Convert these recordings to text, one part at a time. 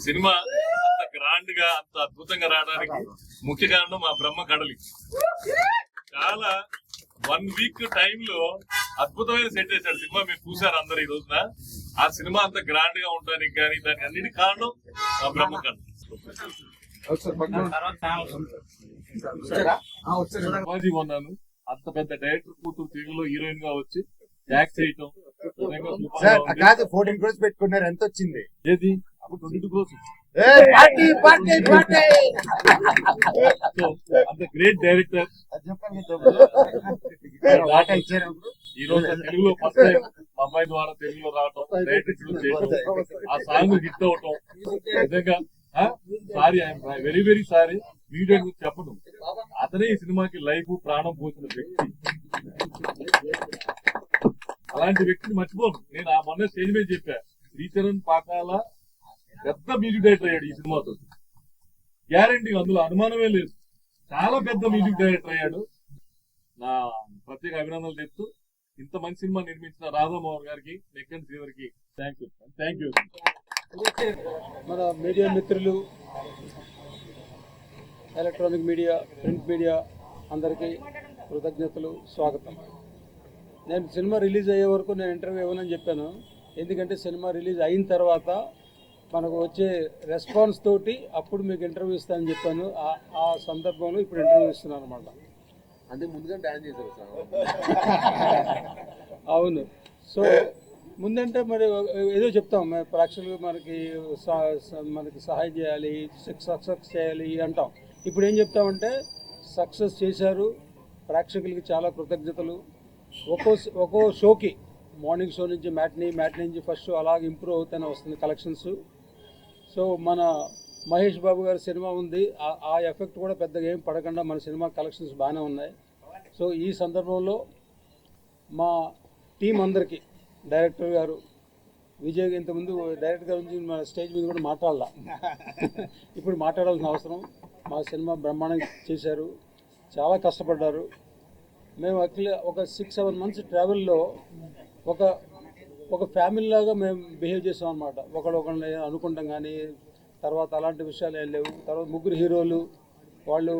Cinema అంత grand గా అంత అద్భుతంగా రావడానికి ముఖ్య కారణం మా బ్రహ్మ కడలి. చాలా 1 వీక్ టైంలో అద్భుతమైన సెట్ చేశాడు సినిమా. మీరు చూసారు అందరు ఈ రోజున. ఆ సినిమా అంత గ్రాండ్ గా ఉండడానికి కానీ దానికి అన్నిటి కారణం మా బ్రహ్మ కడలి. ఉన్నాను అంత పెద్ద డైరెక్టర్ కూతురు తెలుగులో హీరోయిన్ గా వచ్చి యాక్ట్ చేయటం. 14 crores పెట్టుకున్నారు, ఎంత వచ్చింది? ఏది అప్పుడు 22 crores. అంత గ్రేట్ డైరెక్టర్ ఈ రోజు తెలుగులో ఫస్ట్ టైం మా అమ్మాయి ద్వారా తెలుగులో రావటం, డైరెక్టర్ చేయటం, ఆ సాంగ్ హిట్ అవటం నిజంగా sorry, I'm very very sorry. Video గురించి చెప్పను. అతనే ఈ సినిమాకి లైఫ్ ప్రాణం పోసిన వ్యక్తి. అలాంటి వ్యక్తిని మర్చిపోను నేను. ఆ మొన్న స్టేజ్ మీద చెప్పా, శ్రీచరణ్ పాకాల పెద్ద మ్యూజిక్ డైరెక్టర్ అయ్యాడు ఈ సినిమాతో. గ్యారంటీ, అందులో అనుమానమే లేదు. చాలా పెద్ద మ్యూజిక్ డైరెక్టర్ అయ్యాడు. నా ప్రత్యేక అభినందనలు చెప్తూ ఇంత మంచి సినిమా నిర్మించిన రాధామోహన్ గారికి, నెక్కన్ శ్రీధర్కి థ్యాంక్ యూ. మన మీడియా మిత్రులు, ఎలక్ట్రానిక్ మీడియా, ప్రింట్ మీడియా అందరికీ కృతజ్ఞతలు, స్వాగతం. నేను సినిమా రిలీజ్ అయ్యే వరకు నేను ఇంటర్వ్యూ ఇవ్వనని చెప్పాను. ఎందుకంటే సినిమా రిలీజ్ అయిన తర్వాత మనకు వచ్చే రెస్పాన్స్ తోటి అప్పుడు మీకు ఇంటర్వ్యూ ఇస్తానని చెప్పాను. ఆ సందర్భంలో ఇప్పుడు ఇంటర్వ్యూ ఇస్తున్నాను అనమాట. అంటే ముందుగా డాన్స్ చేశారు సార్. అవును. సో ముందంటే మరి ఏదో చెప్తాం, ప్రేక్షకులు మనకి సహాయం చేయాలి, సక్సెస్ చేయాలి అంటాం. ఇప్పుడు ఏం చెప్తామంటే సక్సెస్ చేశారు, ప్రేక్షకులకి చాలా కృతజ్ఞతలు. ఒక్కో షోకి మార్నింగ్ షో నుంచి మ్యాట్నీ నుంచి ఫస్ట్ షో అలాగే ఇంప్రూవ్ అవుతూనే వస్తుంది కలెక్షన్స్. సో మన మహేష్ బాబు గారి సినిమా ఉంది, ఆ ఎఫెక్ట్ కూడా పెద్దగా ఏం పడకుండా మన సినిమా కలెక్షన్స్ బాగానే ఉన్నాయి. సో ఈ సందర్భంలో మా టీం అందరికీ, డైరెక్టర్ గారు విజయ్, ఇంతకుముందు డైరెక్టర్ గారి గురించి మన స్టేజ్ మీద కూడా మాట్లాడాల, ఇప్పుడు మాట్లాడాల్సిన అవసరం. మా సినిమా బ్రహ్మాండంగా చేశారు, చాలా కష్టపడ్డారు. మేము యాక్చువల్లీ ఒక 6-7 months ట్రావెల్లో ఒక ఫ్యామిలీ లాగా మేము బిహేవ్ చేసాం అనమాట. ఒకళ్ళని అనుకుంటాం కానీ తర్వాత అలాంటి విషయాలు ఏం లేవు. తర్వాత 3 హీరోలు వాళ్ళు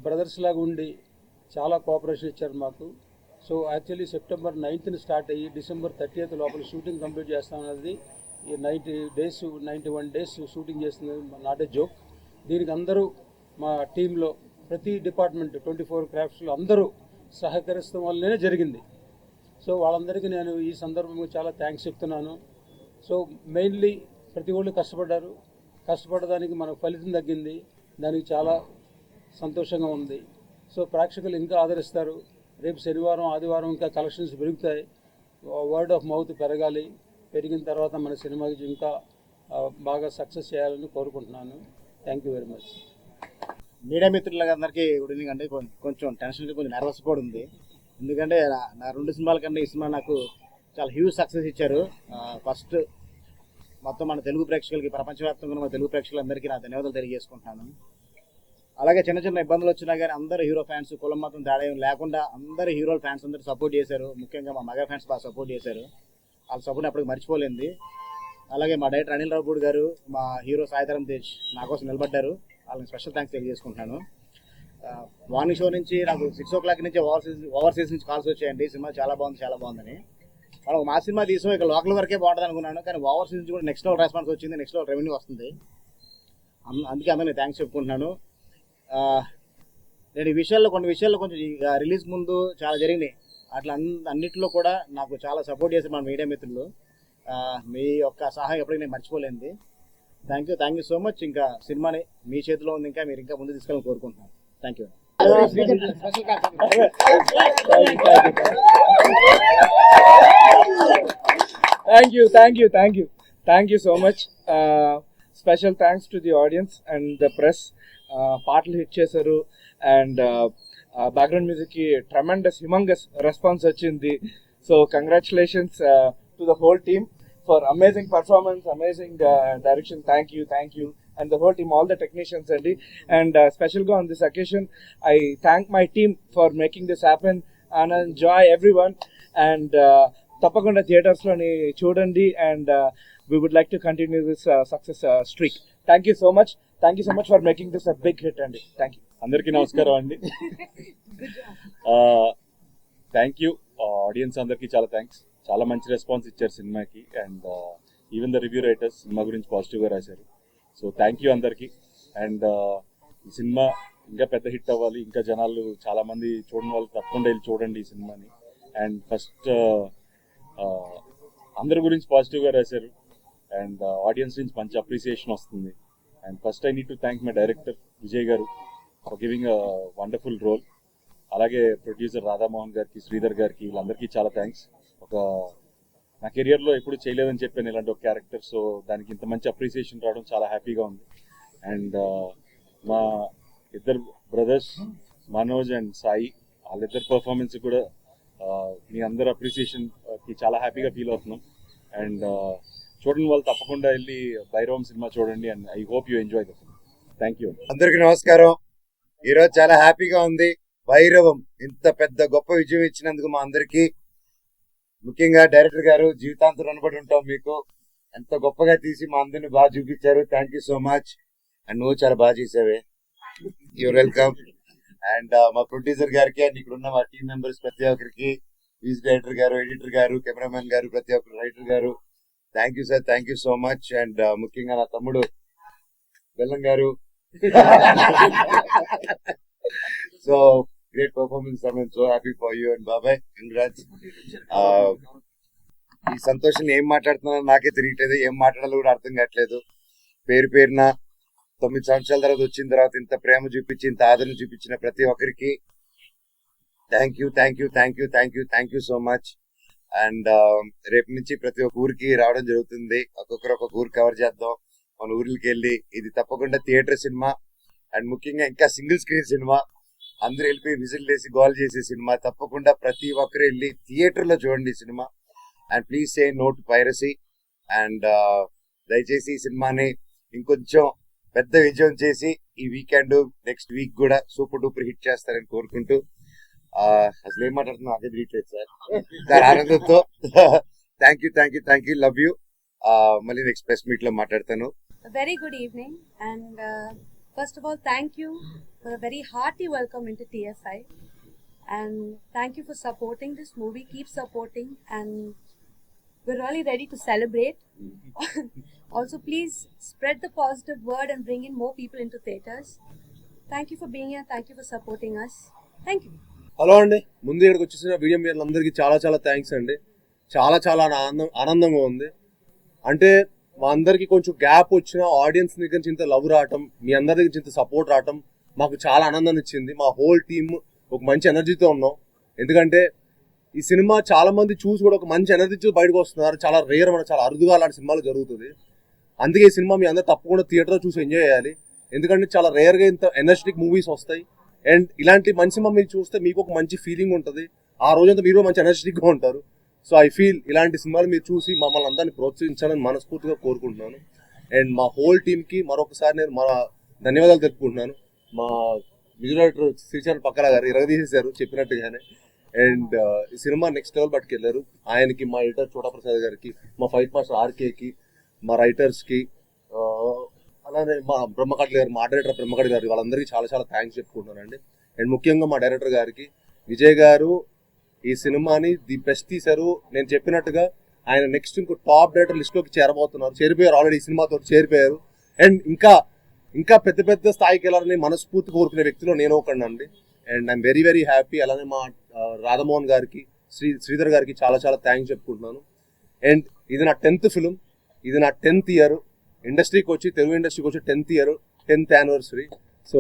బ్రదర్స్ లాగా ఉండి చాలా కోఆపరేషన్ ఇచ్చారు మాకు. So actually September 9th start అయ్యి December 30th లోపల షూటింగ్ కంప్లీట్ చేస్తామన్నది. ఈ 91 days షూటింగ్ చేస్తుంది, నాట్ ఏ జోక్. దీనికి అందరూ మా టీంలో ప్రతి డిపార్ట్మెంట్ 24 క్రాఫ్ట్స్లో అందరూ సహకరిస్తాం వల్లనే జరిగింది. సో వాళ్ళందరికీ నేను ఈ సందర్భంగా చాలా థ్యాంక్స్ చెప్తున్నాను. సో మెయిన్లీ ప్రతి ఒళ్ళు కష్టపడ్డారు, కష్టపడడానికి మనకు ఫలితం తగ్గింది, దానికి చాలా సంతోషంగా ఉంది. సో ప్రేక్షకులు ఇంకా ఆదరిస్తారు. రేపు శనివారం ఆదివారం ఇంకా కలెక్షన్స్ పెరుగుతాయి, వర్డ్ ఆఫ్ మౌత్ పెరగాలి. పెరిగిన తర్వాత మన సినిమాకి ఇంకా బాగా సక్సెస్ చేయాలని కోరుకుంటున్నాను. Thank you very much. Media మిత్రులందరికీ గుడ్ ఈవినింగ్. అంటే కొంచెం టెన్షన్, కొంచెం నర్వస్ కూడా ఉంది. ఎందుకంటే నా 2 సినిమాల కన్నా ఈ సినిమా నాకు చాలా హ్యూజ్ సక్సెస్ ఇచ్చారు. ఫస్ట్ మొత్తం మన తెలుగు ప్రేక్షకులకి, ప్రపంచవ్యాప్తంగా మన తెలుగు ప్రేక్షకులందరికీ నా ధన్యవాదాలు తెలియజేసుకుంటున్నాను. అలాగే చిన్న చిన్న ఇబ్బందులు వచ్చినా కానీ అందరూ హీరో ఫ్యాన్స్, కులం మాత్రం తేడా లేకుండా అందరూ హీరో ఫ్యాన్స్ అందరూ సపోర్ట్ చేశారు. ముఖ్యంగా మా మగ ఫ్యాన్స్ బాగా సపోర్ట్ చేశారు. వాళ్ళ సపోర్ట్ అప్పటికి మర్చిపోలేంది. అలాగే మా డైరెక్టర్ అనిల్ రావుపూడి గారు, మా హీరో సాయిధరం తేజ్ నా కోసం నిలబడ్డారు. వాళ్ళని స్పెషల్ థ్యాంక్స్ తెలియజేసుకుంటున్నాను. మార్నింగ్ షో నుంచి నాకు 6 o'clock నుంచి ఓవర్సీస్ నుంచి కాల్స్ వచ్చాయండి, సినిమా చాలా బాగుందని. మనం మా సినిమా తీసాం, ఇక లోకల్ వరకే బాగుంటుంది అనుకున్నాను, కానీ ఓవర్సీస్ నుంచి కూడా నెక్స్ట్ లెవెల్ రెస్పాన్స్ వచ్చింది, నెక్స్ట్ లెవెల్ రెవెన్యూ వస్తుంది. అందుకే అందరినీ థ్యాంక్స్ చెప్పుకుంటున్నాను. నేను కొన్ని విషయాల్లో కొంచెం రిలీజ్ ముందు చాలా జరిగినాయి. అట్లా అన్నింటిలో కూడా నాకు చాలా సపోర్ట్ చేశారు మన మీడియా మిత్రులు. మీ యొక్క సహాయం ఎప్పటికీ నేను మర్చిపోలేంది. Thank you so much. ఇంకా సినిమాని మీ చేతిలో ఉంది, ఇంకా మీరు ఇంకా ముందు తీసుకెళ్ళాలని కోరుకుంటున్నాను. Thank you. Thank you so much. Special thanks to the audience and the press. పాటలు హిట్ చేశారు అండ్ బ్యాక్గ్రౌండ్ మ్యూజిక్ కి ట్రెమెండస్ హ్యూమంగస్ రెస్పాన్స్ వచ్చింది. So congratulations to the whole team for amazing performance, amazing direction. Thank you and the whole team, all the technicians and special go on this occasion. I thank my team for making this happen and enjoy everyone and తప్పకుండా theatres లోని చూడండి. And we would like to continue this success streak. Thank you so much. Thank you so much for making this a big hit, Andy. Thank you. అందరికీ నమస్కారం అండి. Thank you audience అందరికీ, చాలా thanks. చాలా మంచి response ఇచ్చారు సినిమాకి, and even the review writers cinema గురించి పాజిటివ్గా రాశారు. సో థ్యాంక్ యూ అందరికీ. అండ్ ఈ సినిమా ఇంకా పెద్ద హిట్ అవ్వాలి, ఇంకా జనాలు చాలామంది చూడని వాళ్ళు తప్పకుండా వెళ్ళి చూడండి ఈ సినిమాని. అండ్ ఫస్ట్ అందరి గురించి పాజిటివ్గా రాశారు, అండ్ ఆడియన్స్ నుంచి మంచి అప్రిసియేషన్ వస్తుంది. And first I need to thank my director Vijay గారు for giving a wonderful role. అలాగే ప్రొడ్యూసర్ రాధామోహన్ గారికి, శ్రీధర్ గారికి, వీళ్ళందరికీ చాలా థ్యాంక్స్. నా కెరియర్లో ఎప్పుడు చేయలేదని చెప్పాను ఇలాంటి ఒక క్యారెక్టర్, సో దానికి ఇంత మంచి అప్రిసియేషన్ రావడం చాలా హ్యాపీగా ఉంది. అండ్ మా ఇద్దరు బ్రదర్స్ మనోజ్ అండ్ సాయి, వాళ్ళిద్దరు పర్ఫార్మెన్స్ కూడా మీ అందరు అప్రిసియేషన్కి చాలా హ్యాపీగా ఫీల్ అవుతున్నాం. అండ్ చూడండి వాళ్ళు తప్పకుండా వెళ్ళి భైరవం సినిమా చూడండి. And I hope you enjoy the film. Thank you. అందరికి నమస్కారం. ఈరోజు చాలా హ్యాపీగా ఉంది. భైరవం ఇంత పెద్ద గొప్ప విజయం ఇచ్చినందుకు మా అందరికి, ముఖ్యంగా డైరెక్టర్ గారు జీవితాంతం రుణపడి ఉంటాం మీకు. ఎంత గొప్పగా తీసి మా అందరిని బాగా చూపించారు. Thank you so much. And నువ్వు చాలా బాగా చేసావే, యూర్ వెల్కమ్. అండ్ మా ప్రొడ్యూసర్ గారికి, అండ్ ఇక్కడ ఉన్న మా టీం మెంబర్స్ ప్రతి ఒక్కరికి, మ్యూజిక్ డైరెక్టర్ గారు, ఎడిటర్ గారు, కెమెరామెన్ గారు, ప్రతి ఒక్కరు, రైటర్ గారు, thank you sir, thank you so much. And ముఖ్యంగా నా తమ్ముడు బెల్లం గారు, so great performance. I'm so happy for you and బాబాయ్, కంగ్రాట్స్. ఈ సంతోషం ఏం మాట్లాడుతున్నానో నాకే తెలియట్లేదు, ఏం మాట్లాడాలో కూడా అర్థం కావట్లేదు. పేరు పేరున 9 సంవత్సరాల తర్వాత వచ్చిన తర్వాత ఇంత ప్రేమ చూపించి, ఇంత ఆదరణ చూపించిన ప్రతి ఒక్కరికి thank you, thank you, thank you, thank you, thank you so much. And రేపు నుంచి ప్రతి ఒక్క ఊరికి రావడం జరుగుతుంది. ఒక్కొక్కరు ఒక్కొక్క ఊరు కవర్ చేద్దాం. మన ఊర్లకి వెళ్ళి, ఇది తప్పకుండా థియేటర్ సినిమా, అండ్ ముఖ్యంగా ఇంకా సింగిల్ స్క్రీన్ సినిమా. అందరూ వెళ్ళిపోయి విజిల్ వేసి గోల్ చేసే సినిమా. తప్పకుండా ప్రతి ఒక్కరు వెళ్ళి థియేటర్లో చూడండి ఈ సినిమా. And please say no to piracy. And దయచేసి ఈ సినిమాని ఇంకొంచెం పెద్ద విజయం చేసి ఈ వీకెండ్, నెక్స్ట్ వీక్ కూడా సూపర్ డూపర్ హిట్ చేస్తారని కోరుకుంటూ, అసలు ఏం మాట్లాడుతున్నా అదే తెలియట్లేదు సార్, చాలా ఆనందంతో. Thank you, thank you, thank you, love you. మళ్ళీ నెక్స్ట్ ప్రెస్ మీట్ లో మాట్లాడతాను. Very good evening, and first of all, thank you for a very hearty welcome into TSI, and thank you for supporting this movie. Keep supporting, and we're really ready to celebrate. Also, please spread the positive word and bring in more people into theatres. Thank you for being here. Thank you for supporting us. Thank you. Hello అండి, ముందు ఇక్కడికి వచ్చేసిన video మీరందరికీ చాలా చాలా thanks అండి. చాలా చాలా ఆనందంగా ఉంది. అంటే మా అందరికి కొంచెం గ్యాప్ వచ్చిన ఆడియన్స్ దగ్గర నుంచి ఇంత లవ్ రావటం, మీ అందరి దగ్గర నుంచి ఇంత సపోర్ట్ రావటం మాకు చాలా ఆనందాన్ని ఇచ్చింది. మా హోల్ టీమ్ ఒక మంచి ఎనర్జీతో ఉన్నాం. ఎందుకంటే ఈ సినిమా చాలా మంది చూసి కూడా ఒక మంచి ఎనర్జీతో బయటకు వస్తున్నారు. చాలా రేర్, మన చాలా అరుదుగా అలాంటి సినిమాలు జరుగుతుంది. అందుకే ఈ సినిమా మీ అందరూ తప్పకుండా థియేటర్లో చూసి ఎంజాయ్ చేయాలి. ఎందుకంటే చాలా రేర్గా ఇంత ఎనర్జెటిక్ మూవీస్ వస్తాయి. అండ్ ఇలాంటి మంచి సినిమా మీరు చూస్తే మీకు ఒక మంచి ఫీలింగ్ ఉంటుంది. ఆ రోజంతా మీరు మంచి ఎనర్జెటిక్గా ఉంటారు. సో ఐ ఫీల్ ఇలాంటి సినిమాలు మీరు చూసి మమ్మల్ని అందరినీ ప్రోత్సహించాలని మనస్ఫూర్తిగా కోరుకుంటున్నాను. అండ్ మా హోల్ టీమ్కి మరొకసారి నేను మా ధన్యవాదాలు తెలుపుకుంటున్నాను. మా మ్యూజిక్ డైరెక్టర్ శ్రీచరణ్ పక్కల గారు ఇరగదీసేశారు చెప్పినట్టుగానే. అండ్ ఈ సినిమా నెక్స్ట్ లెవెల్ పట్టుకెళ్ళారు. ఆయనకి, మా ఎడిటర్ చోటా ప్రసాద్ గారికి, మా ఫైట్ మాస్టర్ ఆర్కేకి, మా రైటర్స్కి, అలానే మా బ్రహ్మకట్ల గారు, మా డైరెక్టర్ బ్రహ్మకట్ల గారు, వాళ్ళందరికీ చాలా చాలా థ్యాంక్స్ చెప్పుకుంటున్నానండి. అండ్ ముఖ్యంగా మా డైరెక్టర్ గారికి, విజయ్ గారు ఈ సినిమాని ది బెస్ట్ తీశారు. నేను చెప్పినట్టుగా ఆయన నెక్స్ట్ ఇంకో టాప్ డైరెక్టర్ లిస్ట్లోకి చేరిపోయారు. ఆల్రెడీ ఈ సినిమాతో చేరిపోయారు. అండ్ ఇంకా పెద్ద పెద్ద స్థాయికి వెళ్ళాలని మనస్ఫూర్తి కోరుకునే వ్యక్తిలో నేను ఒకనండి. And I'm very very happy. అలానే మా రాధామోహన్ గారికి, శ్రీధర్ గారికి చాలా చాలా థ్యాంక్స్ చెప్పుకుంటున్నాను. అండ్ ఇది నా 10th ఫిలిం, ఇది నా 10th ఇయర్ ఇండస్ట్రీకి వచ్చి, తెలుగు ఇండస్ట్రీకి వచ్చి 10th year, 10th anniversary. So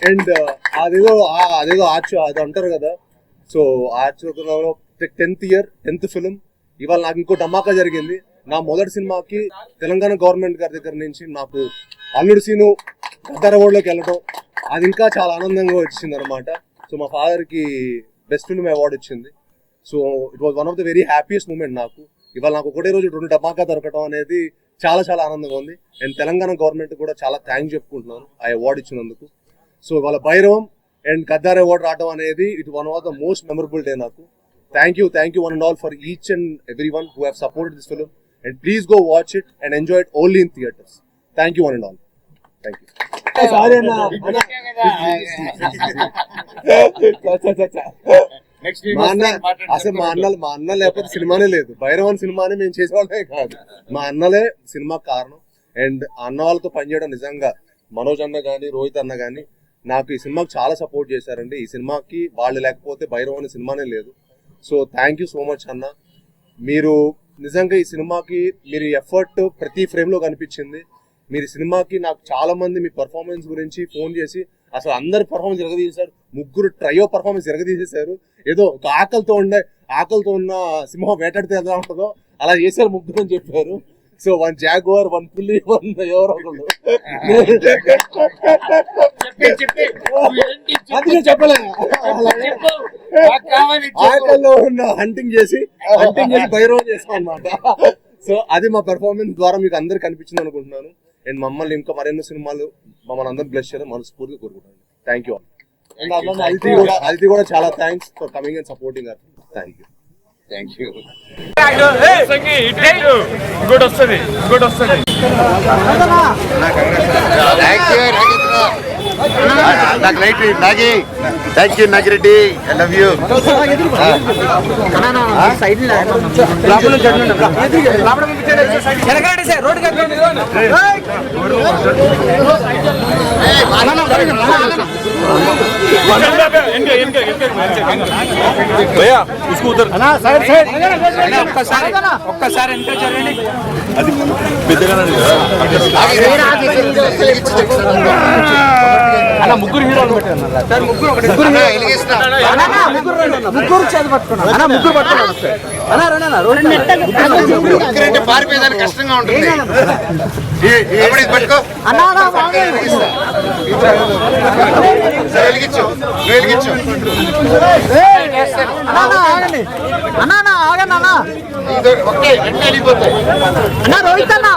and అదేదో అది అంటారు కదా, సో ఆచరణలో 10th ఇయర్ 10th ఫిలిం. ఇవాళ నాకు ఇంకో ధమాకా జరిగింది. నా మొదటి సినిమాకి తెలంగాణ గవర్నమెంట్ గారి దగ్గర నుంచి నాకు అల్లుడు సీను గద్దర్ అవార్డులోకి వెళ్ళడం, అది ఇంకా చాలా ఆనందంగా వచ్చింది అనమాట. సో మా ఫాదర్కి బెస్ట్ ఫిల్మ్ అవార్డు వచ్చింది. So it was one of the very happiest moment నాకు. ఇవాళ నాకు ఒకటే రోజు 2 ధమాకా దొరకడం అనేది చాలా చాలా ఆనందంగా ఉంది. అండ్ తెలంగాణ గవర్నమెంట్ కూడా చాలా థ్యాంక్స్ చెప్పుకుంటున్నాను ఆ అవార్డు ఇచ్చినందుకు. సో ఇవాళ భైరవం అండ్ గద్దార్ అవార్డు రావడం అనేది it one of the most memorable day నాకు. Thank you one and all for each and everyone who have supported this film. And please go watch it and enjoy it only in theaters. Thank you one and all. Thank you. మా అన్న లేకపోతే సినిమానే లేదు. భైరవన్ సినిమానే మేము చేసేవాళ్ళమే కాదు, మా అన్నలే cinema కారణం. అండ్ అన్న వాళ్ళతో పనిచేయడం నిజంగా మనోజ్ అన్న కానీ రోహిత్ అన్న కానీ నాకు ఈ సినిమాకి చాలా సపోర్ట్ చేశారండి. ఈ సినిమాకి వాళ్ళు లేకపోతే భైరవన్ సినిమానే లేదు. So thank you so much అన్న. మీరు నిజంగా ఈ సినిమాకి మీరు ఎఫర్ట్ ప్రతి ఫ్రేమ్లో కనిపించింది. మీరు సినిమాకి నాకు చాలా మంది మీ పర్ఫార్మెన్స్ గురించి ఫోన్ చేసి అసలు అందరి పర్ఫార్మెన్స్ జరగదీశారు. ముగ్గురు ట్రయో పర్ఫార్మెన్స్ జరగదీసేశారు. ఏదో ఒక ఆకలితో ఉన్న సింహం వేటాడితే ఎలా ఉంటుందో అలా చేశారు ముగ్గురు అని చెప్పారు. సో 1 జాగ్వార్ 1 పులి 1 ఎవరో ఒకళ్ళు చెప్పలేదు. ఆకల్లో ఉన్న హంటింగ్ చేసి భైరవం చేసాం అన్నమాట. సో అది మా పెర్ఫార్మెన్స్ ద్వారా మీకు అందరు కనిపించింది అనుకుంటున్నాను. అండ్ మమ్మల్ని ఇంకా మరెన్నో సినిమాలు మమ్మల్ని అందరూ బ్లెస్ చేయాలని మనస్ఫూర్తిగా కోరుకుంటాను. Thank you. అండ్ అదితి కూడా చాలా thanks for coming and supporting అర్. Thank you. గుడ్ వస్తుంది. నాకు లైట్ నాగి. Thank you Nagireddy, I love you. ఒక్కసారి ఎంత జరగండి. అన్న ముగ్గురు హీరోలు పెట్టారు. ముగ్గురు పారిపోయేదానికి కష్టంగా ఉంటుంది. వెలిగించు. ఓకే వెంటనే వెళ్ళిపోతాయి. రోహిత్ అన్న